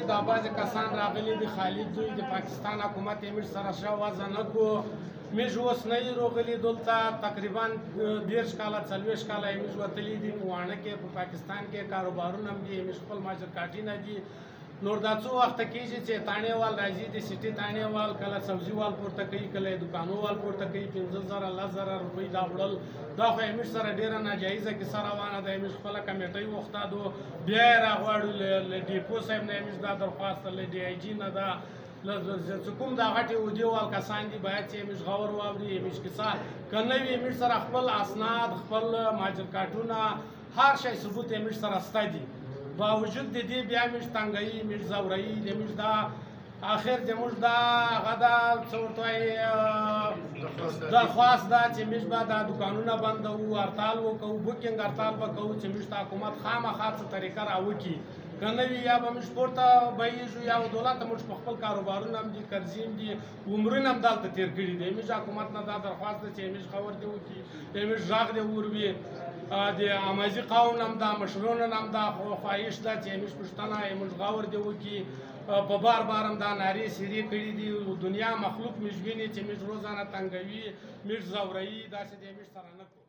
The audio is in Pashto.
دا بعضې کسان راغلي دي خالي دوی د پاکستان حکومت یې موږ سره ښه وضع نه کړو. موږ اوس نه یو راغلي دلته تقریبا 30 کاله 40 کاله یې موږ وتلي دي په واڼه کې په پاکستان کې کاروبارونه هم دي موږ خپل ماجرکاټي نه دي. نور دا څو وخته کېږي چې تاڼې وال راځي د سټي تاڼې وال کله سبزي وال پورته کوي کله دکانو وال پورته کوي 15,000 10,000 روپۍ دا وړل دا خو یې موږ سره ډېره ناجایزه کیسه روانه ده. موږ خپله کمیټۍ وختادو بیا یې راغواړو له ډیپو صاحب نه یې موږ دا درخواست له ډي آی جي نه ده چې کوم دا غټې عهدې وال کسان دي باید چې موږ غور واوري موږ کیسه که نه وي موږ سره خپل اسناد خپل ماجرکاټونه هر شی ثبوت یې موږ سره شته دي. باوجود د دې بیا موږ تنګوي موږ ځوروي د موږ دا آخر د موږ دا هغه دا څه ورته وایي درخواست ده چې موږ به دا دکانونه بندوو هړتال وکړو بوکینګ هړتال به کوو چې موږ ته حکومت خامخا څه طریقه راوکړي که نه وي یا به موږ پورته بهیږو یا دولت موږ په خپل کاروبارونه هم دي قرضې هم دي عمرونه هم دلته تېر کړي دي. موږ حکومت نه دا درخواست ده چې موږ خبر دې وکړي موږ غږ دې وروي د امازي قوم هم دا مشرونو هم دا خواهش ده چې موږ پوښتنه موږ غور دې وکړي په بار بار هم دا نارې سیرې کړي دي دنیا مخلوق موږ ویني چې موږ روزانه تنګوي موږ ځوروي داسې دې موږ سره نه کوو.